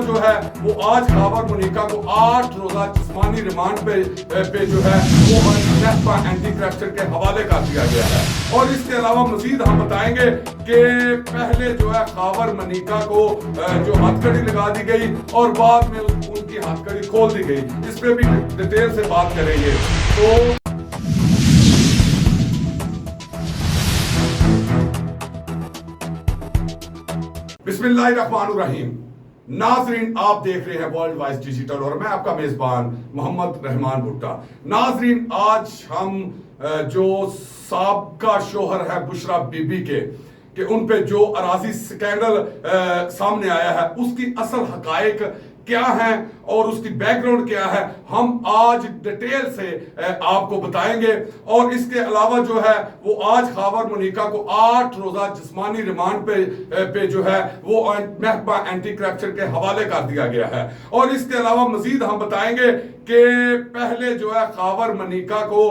जो है वो आज खावर मुनीका को 8 रोजा जिस्मानी रिमांड पे जो है वो महकमा एंटी करप्शन के हवाले कर दिया गया है। और इसके अलावा मजीद हम बताएंगे कि पहले जो है खावर मुनीका को जो हथकड़ी लगा दी गई और बाद में उनकी हथकड़ी खोल दी गई, इस पे भी डिटेल से बात करेंगे। तो बिस्मिल्लाहिर्रहमानिर्रहीम। नाजरीन, आप देख रहे हैं वर्ल्ड वाइज डिजिटल और मैं आपका मेजबान मोहम्मद रहमान भुट्टा। नाजरीन, आज हम जो साबका शोहर है बुशरा बीबी के उन पे जो अराजी स्कैंडल सामने आया है उसकी असल हकायक क्या है और उसकी बैकग्राउंड क्या है, हम आज डिटेल से आपको बताएंगे। और इसके अलावा जो है वो आज खावर मुनीका को 8 रोजा जिस्मानी रिमांड पे जो है वो महकमा एंटी करप्शन के हवाले कर दिया गया है। और इसके अलावा मजीद हम बताएंगे कि पहले जो है खावर मुनीका को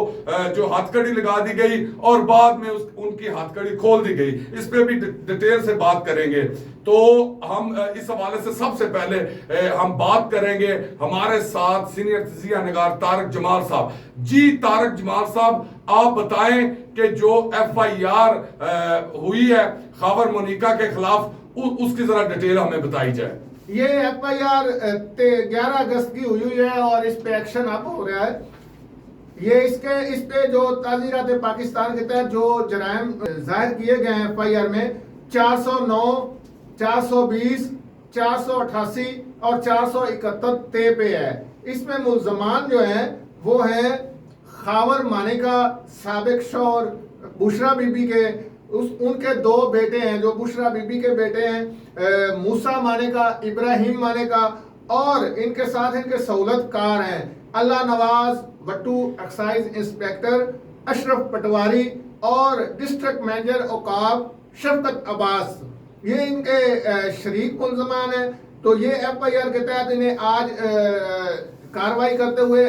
जो हथकड़ी लगा दी गई और बाद में उनकी हथकड़ी खोल दी गई, इस पे भी डिटेल से बात करेंगे। तो हम इस हवाले से सबसे पहले हम बात करेंगे, हमारे साथ सीनियर तजिया निगार तारक जमाल साहब। जी तारक जमाल साहब, आप बताएं कि जो FIR हुई है खावर मुनीका के खिलाफ, उसकी जरा डिटेल हमें बताई जाए। ये FIR 11 अगस्त की हुई है और इस पे एक्शन अब हो रहा है। ये इस पे जो ताज़ीरात पाकिस्तान के तहत जो जराइम जाहिर किए गए हैं FIR में 409, 420, 488 और 471 ते पे है। इसमें मुल्जमान जो है वो है खावर मानिका साबिक शौहर बुशरा बीबी के, उनके 2 बेटे हैं जो बुशरा बीबी के बेटे हैं, मूसा मानिका, इब्राहिम मानिका, और इनके साथ इनके सहूलतकार हैं अल्लाह नवाज वट्टू, एक्साइज इंस्पेक्टर अशरफ पटवारी और डिस्ट्रिक्ट मैनेजर औकाफ शफकत अब्बास। ये इनके शरीक मुल्जमान है। तो ये FIR के तहत इन्हें आज कार्रवाई करते हुए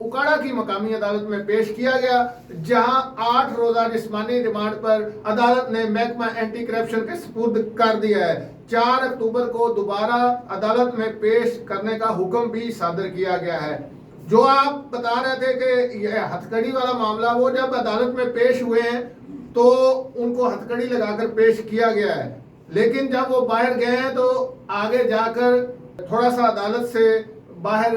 उकाड़ा की मकामी अदालत में पेश किया गया, जहां 8 रोजा जिस्मानी रिमांड पर अदालत ने महकमा एंटी करप्शन के सुपुर्द कर दिया है। 4 अक्टूबर को दोबारा अदालत में पेश करने का हुक्म भी सादर किया गया है। जो आप बता रहे थे कि यह हथकड़ी वाला मामला, वो जब अदालत में पेश हुए हैं तो उनको हथकड़ी लगाकर पेश किया गया है, लेकिन जब वो बाहर गए हैं तो आगे जाकर थोड़ा सा अदालत से बाहर,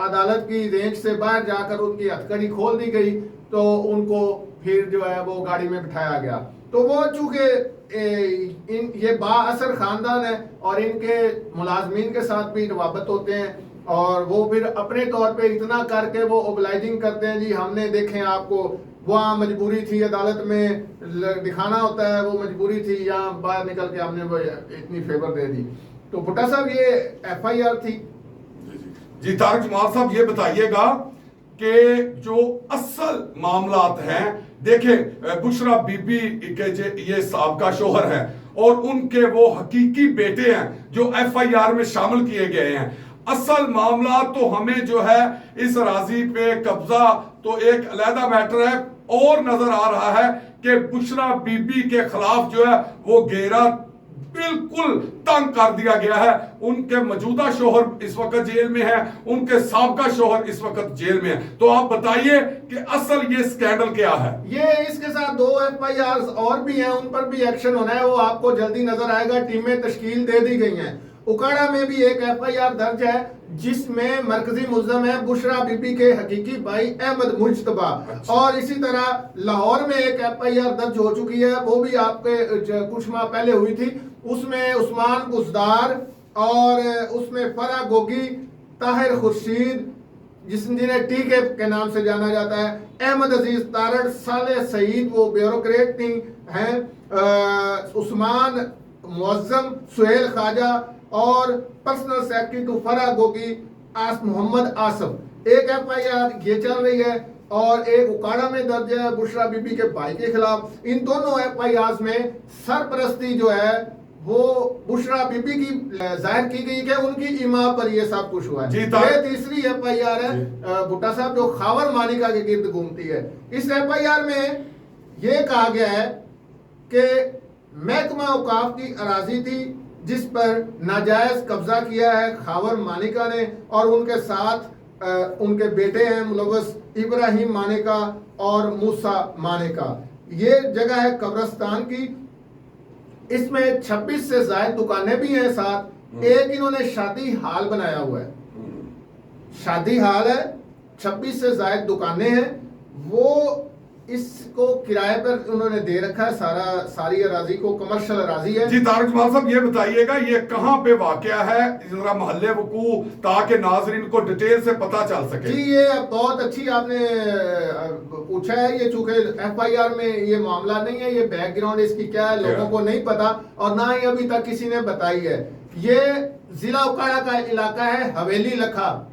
अदालत की रेंज से बाहर जाकर उनकी हथकड़ी खोल दी गई, तो उनको फिर जो है वो गाड़ी में बिठाया गया। तो वो चूंकि ये बाअसर खानदान है और इनके मुलाजमीन के साथ भी रवाबत होते हैं, और वो फिर अपने तौर पे इतना करके वो ओबलाइजिंग करते हैं, जी हमने देखें आपको वहाँ मजबूरी थी, अदालत में दिखाना होता है वो मजबूरी थी, यहाँ बाहर निकल के हमने वो इतनी फेवर दे दी। तो भुट्टा साहब ये FIR थी। जी तारक जमाल साहब, ये बताइएगा कि जो असल मामलात हैं, देखें बुशरा बीबी के ये साबका शोहर हैं और उनके वो हकीकी बेटे हैं जो FIR में शामिल किए गए हैं। असल मामला तो हमें जो है इस राजी पे कब्जा तो एक अलहदा मैटर है, और नजर आ रहा है कि बुशरा बीबी के खिलाफ जो है वो घेरा बिल्कुल तंग कर दिया गया है। उनके मौजूदा शोहर इस वक्त जेल में है, उनके साबका शोहर इस वक्त जेल में है। तो आप बताइए कि असल ये स्कैंडल क्या है। ये इसके साथ 2 FIRs और भी हैं, उन पर भी एक्शन होना है, वो आपको जल्दी नजर आएगा। टीमें तश्कील दे दी गई हैं। उकाड़ा में भी एक FIR दर्ज है जिसमें मरकजी मुल्ज़म है बुशरा बीबी के हकीकी भाई अहमद मुज्तबा। और इसी तरह लाहौर में एक FIR दर्ज हो चुकी है, वो भी आपके कुछ माह पहले हुई थी। उसमें उस्मान बुजदार और उसमें फरा गोगी, ताहिर खुर्शीद जिन्हें टीके के नाम से जाना जाता है, अहमद अजीज तारड़, साले सईद वो ब्यूरोक्रेट हैं, उस्मान मुअज्जम, सुहेल खाजा और पर्सनल सेक्रेटरी टू फरा गोगी मोहम्मद आसफ। एक FIR ये चल रही है और एक उकाड़ा में दर्ज है बुशरा बीबी के भाई के खिलाफ। इन दोनों FIRs में सरपरस्ती जो है वो बुशरा बीबी की जाहिर की गई कि उनकी इमा पर ये सब कुछ हुआ है। ये तीसरी FIR है भुट्टा साहब जो खावर मानिका के गिर्द घूमती है। इस FIR में ये कहा गया है कि महकमा औकाफ की अराजी थी जिस पर नाजायज कब्जा किया है खावर मानिका ने, और उनके साथ उनके बेटे हैं मुलव्वस इब्राहिम मानिका और मूसा मानिका। ये जगह है कब्रिस्तान की। इसमें 26 से ज्यादा दुकानें भी हैं साथ। एक इन्होंने शादी हाल बनाया हुआ है, शादी हाल है, 26 से ज्यादा दुकानें हैं। वो इसको किराए पर उन्होंने दे रखा है, सारी अराजी को, कमर्शियल अराजी है। जी तारिक जमाल साहब, ये बताइएगा ये कहाँ पे वाकया है, जरा मोहल्ले वकू, ताकि नाजरीन को डिटेल से पता चल सके। जी ये बहुत अच्छी आपने पूछा है। ये चूंकि FIR में ये मामला नहीं है, ये बैकग्राउंड इसकी क्या है लोगों को नहीं पता, और ना ही अभी तक किसी ने बताई है। ये जिला उकाड़ा का इलाका है, हवेली लखा।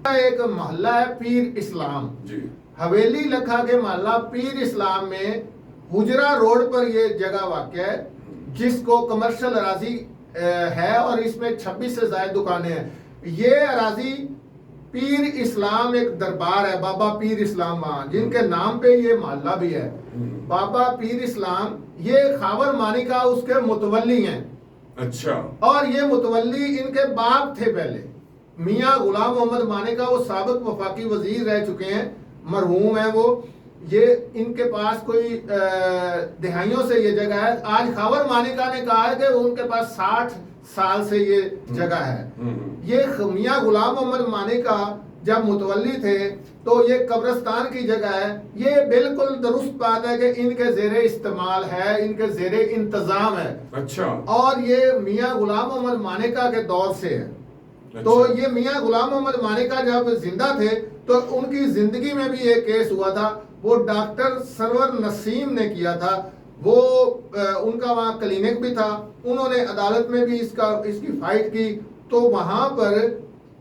एक मोहल्ला है पीर इस्लाम जी। हवेली लखा के मोहल्ला पीर इस्लाम में हुजरा रोड पर ये जगह वाक़या है, जिसको कमर्शियल अराजी है, और इसमें 26 से ज्यादा दुकानें हैं। ये अराजी पीर इस्लाम एक दरबार है, बाबा पीर इस्लाम वहाँ, जिनके नाम पे ये मोहल्ला भी है, बाबा पीर इस्लाम। ये खावर मानिका उसके मुतवल्ली हैं। अच्छा। और ये मुतवल्ली इनके बाप थे पहले, मियाँ गुलाम मोहम्मद मानिका। वो साबिक वफाकी वजीर रह चुके हैं, मरहूम है वो। ये इनके पास कोई दिहाइयों से ये जगह है। आज खावर मानिका ने कहा है कि उनके पास 60 साल से ये जगह है। ये मियाँ गुलाम मोहम्मद मानिका जब मुतवल्ली थे तो ये कब्रिस्तान की जगह है। ये बिल्कुल दुरुस्त बात है कि इनके ज़ेरे इस्तेमाल है, इनके ज़ेरे इंतजाम है। अच्छा। और ये मियाँ गुलाम मोहम्मद मानिका के दौर से है। अच्छा। तो ये मियाँ गुलाम मोहम्मद मानिका जब जिंदा थे तो उनकी जिंदगी में भी एक केस हुआ था, वो डॉक्टर सरवर नसीम ने किया था। वो उनका वहाँ क्लिनिक भी था, उन्होंने अदालत में भी इसकी फाइट की। तो वहाँ पर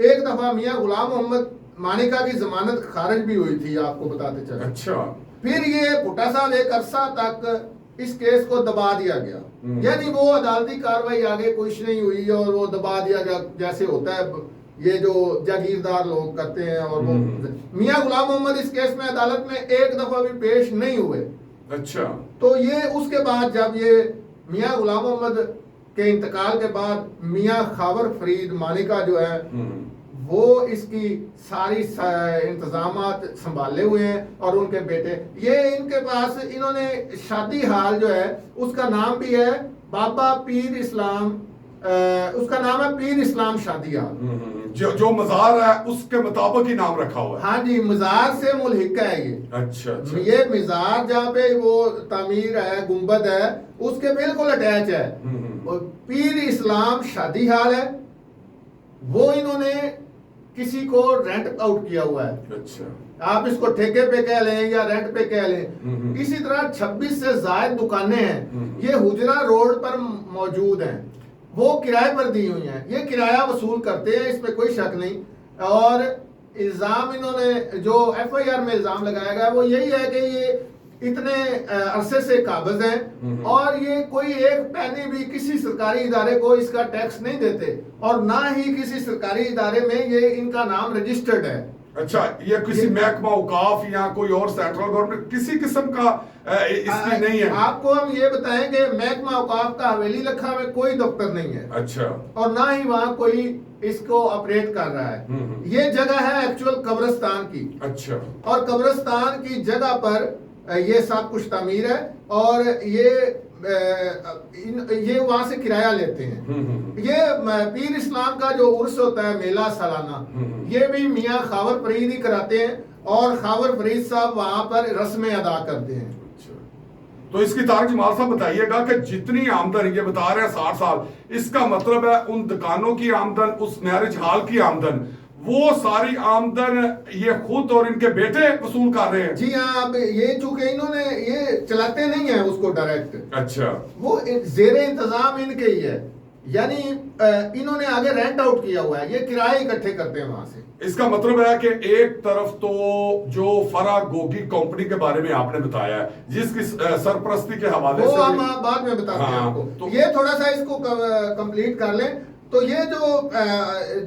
एक दफा मियाँ गुलाम मोहम्मद मानिका की जमानत खारिज भी हुई थी, आपको बताते चले। अच्छा। फिर ये भुट्टा साहब एक अरसा तक इस केस को दबा दिया गया, यानी वो अदालती कार्रवाई आगे कुछ नहीं हुई और वो दबा दिया गया, जैसे होता है ये जो जागीरदार लोग करते हैं। और वो मियाँ गुलाम मोहम्मद इस केस में अदालत में एक दफा भी पेश नहीं हुए। अच्छा। तो ये उसके बाद जब ये मियाँ गुलाम मोहम्मद के इंतकाल के बाद मियाँ खावर फरीद मानिका जो है वो इसकी सारी इंतजामात संभाले हुए हैं, और उनके बेटे। ये इनके पास इन्होंने शादी हाल जो है उसका नाम भी है बाबा पीर इस्लाम, उसका नाम है पीर इस्लाम शादी हाल। जो मजार है उसके मुताबिक ही नाम रखा हुआ है। हाँ जी, मजार से मुल्हिक है ये। अच्छा, अच्छा। ये मजार जहाँ पे वो तामीर है, गुंबद है, उसके बिल्कुल अटैच है। और पीर इस्लाम शादी हाल है, वो इन्होंने किसी को रेंट आउट किया हुआ है। अच्छा। आप इसको ठेके पे कह लें या रेंट पे कह लें। इसी तरह 26 से ज्यादा दुकानें हैं, ये हुजरा रोड पर मौजूद हैं, वो किराए पर दी हुई हैं। ये किराया वसूल करते हैं, इसमें कोई शक नहीं। और इल्जाम इन्होंने जो FIR में इल्जाम लगाया गया वो यही है कि ये इतने अरसे से काबिज हैं, और ये कोई एक पैनी भी किसी सरकारी इदारे को इसका टैक्स नहीं देते, और ना ही किसी सरकारी इदारे में ये इनका नाम रजिस्टर्ड है। अच्छा, ये किसी महकमा औकाफ या कोई और सेंट्रल गवर्नमेंट किसी किस्म का इसकी नहीं है? आपको हम ये बताएं कि महकमा औकाफ का हवेली लखा में कोई दफ्तर नहीं है। अच्छा। और ना ही वहाँ कोई इसको ऑपरेट कर रहा है। ये जगह है एक्चुअल कब्रिस्तान की। अच्छा। और कब्रिस्तान की जगह पर ये सब कुछ तामीर है, और ये वहां से किराया लेते हैं। ये पीर इस्लाम का जो उर्स होता है, मेला सालाना, ये भी मियाँ खावर फरीद ही कराते हैं, और खावर फरीद साहब वहां पर रस्में अदा करते हैं। तो इसकी तारिक जमाल साहब बताइएगा कि जितनी आमदन ये बता रहे हैं 60 साल, इसका मतलब है उन दुकानों की आमदन, उस मैरिज हॉल की आमदन, वो सारी आमदन ये खुद और इनके बेटे वसूल कर रहे हैं? जी हाँ, अब ये चूंकि इन्होंने ये चलाते नहीं है उसको डायरेक्ट। अच्छा। वो जेरे इंतजाम इनके ही है, यानी इन्होंने आगे रेंट आउट किया हुआ है, ये किराए इकट्ठे करते हैं वहां से। इसका मतलब है कि एक तरफ तो जो फरा गोगी कंपनी के बारे में आपने बताया है, जिसकी सरपरस्ती के हवाले से वो हम बाद में बताते हैं आपको। तो ये थोड़ा सा इसको कंप्लीट कर लें। तो ये जो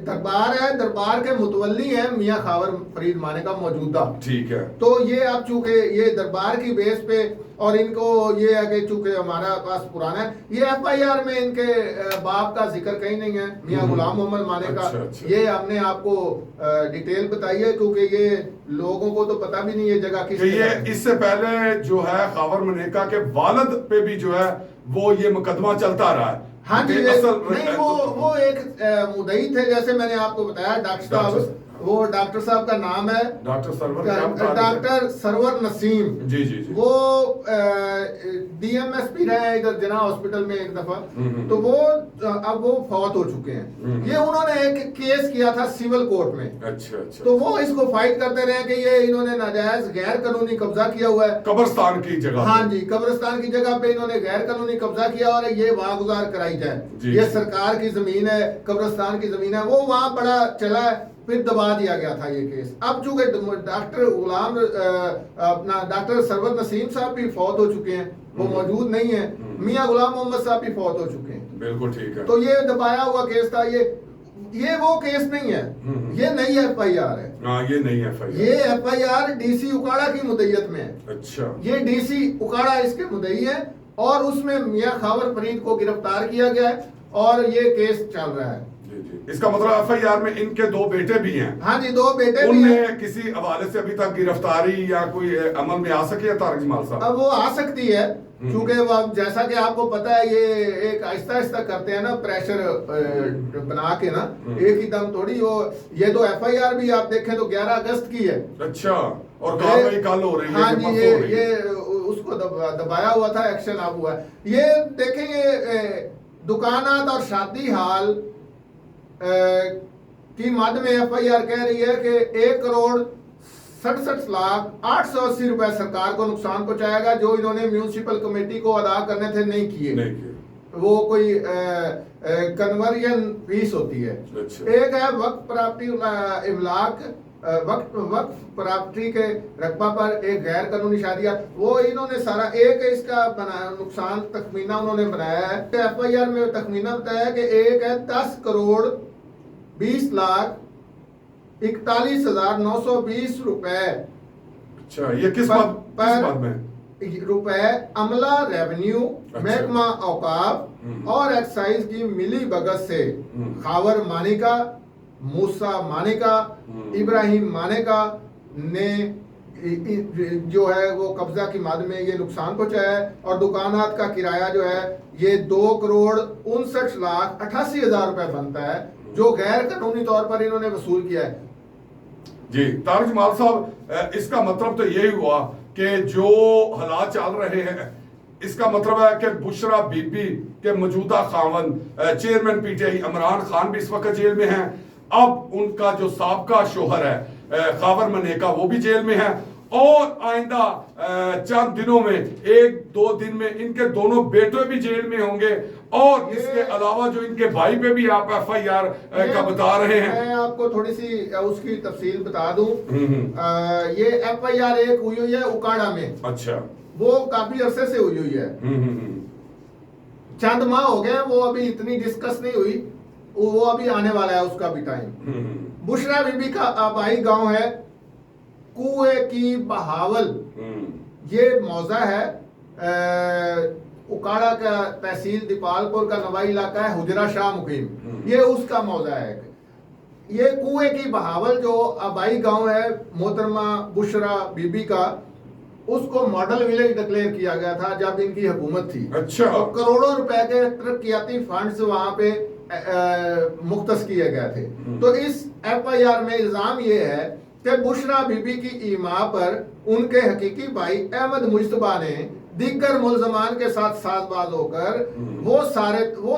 दरबार है, दरबार के मुतवल्ली हैं मियां खावर फरीद माने का मौजूदा। ठीक है। तो ये अब चूंकि ये दरबार की बेस पे और इनको ये है कि चूंकि हमारा पास पुराना है, ये एफआईआर में इनके बाप का जिक्र कहीं नहीं है, मियां गुलाम मोहम्मद माने का। अच्छा। ये हमने आपको डिटेल बताई है क्योंकि ये लोगों को तो पता भी नहीं है जगह किस कि ये जगह है। इससे पहले जो है खावर मनेका के वालिद पे भी जो है वो ये मुकदमा चलता रहा है। हाँ जी, असल नहीं वो एक मुदई थे, जैसे मैंने आपको बताया डॉक्टर साहब, वो डॉक्टर साहब का नाम है डॉक्टर सरवर, क्या बता रहे थे? डॉक्टर सरवर नसीम। जी जी जी। वो डीएमएसपी रहे हैं इधर जना हॉस्पिटल में एक दफा। तो वो अब वो फौत हो चुके हैं। ये उन्होंने एक केस किया था सिविल कोर्ट में। अच्छा अच्छा। तो वो इसको फाइट करते रहे कि ये इन्होंने नाजायज गैर कानूनी कब्जा किया हुआ है कब्रिस्तान की जगह। हाँ जी, कब्रिस्तान की जगह पे इन्होंने गैर कानूनी कब्जा किया और ये वागुजार कराई जाए। ये सरकार की जमीन है, कब्रिस्तान की जमीन है, वो वहां बड़ा चला है, फिर दबा दिया गया था ये केस। अब चूंकि डॉक्टर गुलाम अपना डॉक्टर सरवर नसीम साहब भी फौत हो चुके हैं, वो मौजूद नहीं है, मियां गुलाम मोहम्मद साहब भी फौत हो चुके हैं। बिल्कुल ठीक है। तो ये दबाया हुआ केस था। ये वो केस नहीं है, ये नई एफआईआर है। हाँ, ये नहीं एफआईआर, ये एफआईआर डीसी उकाड़ा की मुद्दत में है। अच्छा। ये डीसी उकाड़ा इसके मुद्दई है और उसमें मियां खावर फरीद को गिरफ्तार किया गया है और ये केस चल रहा है। जी जी। इसका मतलब एफआईआर में इनके 2 बेटे भी हैं। हाँ जी, 2 बेटे भी उनमें हैं। किसी हवाले से अभी तक गिरफ्तारी या कोई अमल में आ सके है तारिक जमाल साहब? अब वो आ सकती है क्योंकि अब जैसा कि आपको पता है ये एक आहिस्ता आहिस्ता करते हैं ना, प्रेशर बना के ना, एक ही दम थोड़ी। वो ये तो एफआईआर भी आप देखें तो 11 अगस्त की है। अच्छा, और कार्रवाई कल हो रही है? हाँ जी, ये उसको दबाया हुआ था, एक्शन अब हुआ है। ये देखेंगे दुकानात और शादी हाल की मद में एफआईआर कह रही है कि 1,67,68,80 रुपए सरकार को नुकसान पहुंचाएगा जो इन्होंने म्यूनिसिपल कमेटी को अदा करने थे, नहीं किए। वो कोई कन्वर्जन फीस होती है। अच्छा। एक है वक्त प्रॉपर्टी इमलाक, वक्त प्रॉपर्टी के रकबा पर एक गैर कानूनी शादी, वो इन्होंने सारा एक इसका बनाया नुकसान तखमीना उन्होंने बनाया है। एफआईआर में तखमीना बताया कि एक है 10,20,41,920 रुपए। अच्छा, ये किस बात में रुपए अमला रेवेन्यू, महकमा औकाफ और एक्साइज की मिली भगत से खावर मानिका, मूसा मानिका, इब्राहिम मानिका ने जो है वो कब्जा की मद में ये नुकसान पहुंचाया है। और दुकानात का किराया जो है ये 2,59,88,000 रुपए बनता है जो गैर कानूनी तौर पर इन्होंने वसूल किया है। जी तारिक जमाल साहब, इसका मतलब तो यही हुआ कि जो हालात चल रहे हैं, इसका मतलब है कि बुशरा बीबी के मौजूदा खावन चेयरमैन पीटीआई इमरान खान भी इस वक्त जेल में हैं। अब उनका जो साबका शोहर है खावर मनेका, वो भी जेल में है। और आइंदा चंद दिनों में, 1-2 दिन में इनके दोनों बेटे भी जेल में होंगे। और इसके अलावा जो इनके भाई पे भी आप एफआईआर का बता रहे हैं। मैं आपको थोड़ी सी उसकी तफसील बता दूं। ये एफआईआर एक हुई है उकाड़ा में। अच्छा। वो काफी अरसे से हुई है, चंद माह हो गए, वो अभी इतनी डिस्कस नहीं हुई, वो अभी आने वाला है उसका भी टाइम। बुशरा बीबी का आबाई गांव है कुएं की बहावल। ये मौजा है उकाड़ा का, तहसील दीपालपुर का नवाई इलाका है, हुजरा शाह मुकीम, ये उसका मौजा है। ये कुएं की बहावल जो आबाई गांव है मोहतरमा बुशरा बीबी का, उसको मॉडल विलेज डिक्लेयर किया गया था जब इनकी हुकूमत थी। अच्छा। तो करोड़ों रुपए के तरक्याती फंड्स वहां पे मुख्तस किए गए थे। तो इस एफआईआर में इल्जाम ये है कि बुशरा बीबी की ईमा पर उनके हकीकी भाई अहमद मुजतबा ने दीगर मुलजमान के साथ साजबाज होकर वो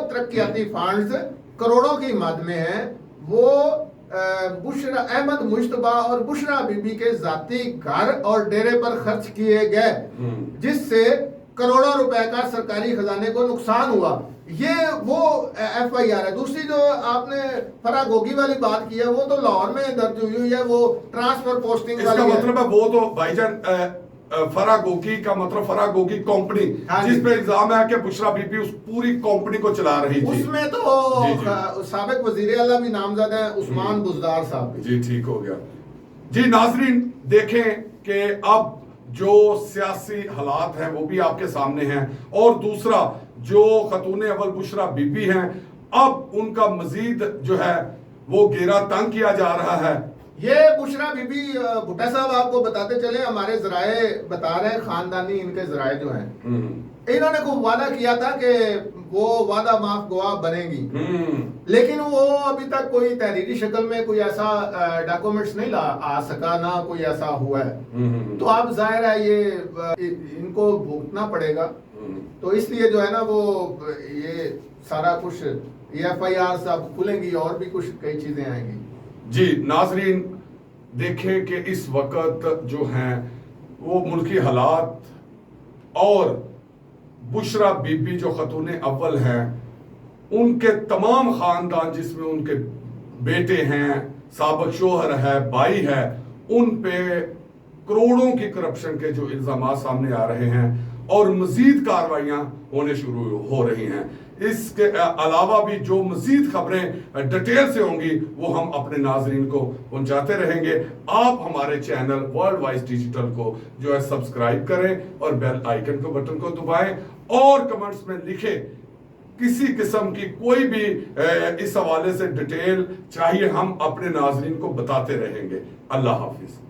तरक्याती फंड्स करोड़ों की मद में है, वो बुशरा अहमद मुजतबा और बुशरा बीबी के जाती घर और डेरे पर खर्च किए गए, जिससे करोड़ों रुपए का सरकारी खजाने को नुकसान हुआ। ये वो एफआईआर है। दूसरी जो आपने फरागोगी वाली बात की है, वो तो लाहौर में दर्ज हुई है, वो ट्रांसफर पोस्टिंग वाली है। इसका मतलब है वो तो भाईजान फरागोगी का मतलब फरागोगी कंपनी, हाँ जी। जिस पे इल्जाम है कि बुशरा बीबी उस पूरी कंपनी को चला रही थी। उसमें तो जी, जी। साबिक वजीर आला भी नामजद है, उस्मान बुजदार साहब भी। जी ठीक हो गया जी। नाजरीन देखें कि अब जो सियासी हालात हैं वो भी आपके सामने हैं, और दूसरा जो खतून अव्वल बुशरा बीबी हैं, अब उनका मजीद जो है वो घेरा तंग किया जा रहा है। ये बुशरा बीबी भुट्टा साहब आपको बताते चले, हमारे जराए बता रहे हैं, खानदानी इनके जराए जो हैं, इन्होंने को वादा किया था कि वो वादा माफ गवाह बनेगी, लेकिन वो अभी तक कोई तहरीरी शक्ल में कोई ऐसा डॉक्यूमेंट्स नहीं आ सका, ना कोई ऐसा हुआ है। तो अब जाहिर है ये इनको भुगतना पड़ेगा, तो इसलिए जो है ना वो ये सारा कुछ FIR सब खुलेंगी और भी कुछ कई चीजें आएंगी। जी नाजरीन देखें कि इस वक्त जो हैं वो मुल्की हालात और बुशरा बीबी जो खतून अव्वल हैं उनके तमाम खानदान, जिसमें उनके बेटे हैं, साबिक शोहर है, भाई है, उन पे करोड़ों की करप्शन के जो इल्जाम सामने आ रहे हैं और मजीद कार्रवाइयां होने शुरू हो रही हैं। इसके अलावा भी जो मजीद खबरें डिटेल से होंगी वो हम अपने नाजरीन को पहुंचाते रहेंगे। आप हमारे चैनल वर्ल्ड वाइज डिजिटल को जो है सब्सक्राइब करें और बेल आइकन को बटन को दबाएं और कमेंट्स में लिखें किसी किस्म की कोई भी इस हवाले से डिटेल चाहिए, हम अपने नाजरीन को बताते रहेंगे। अल्लाह हाफिज।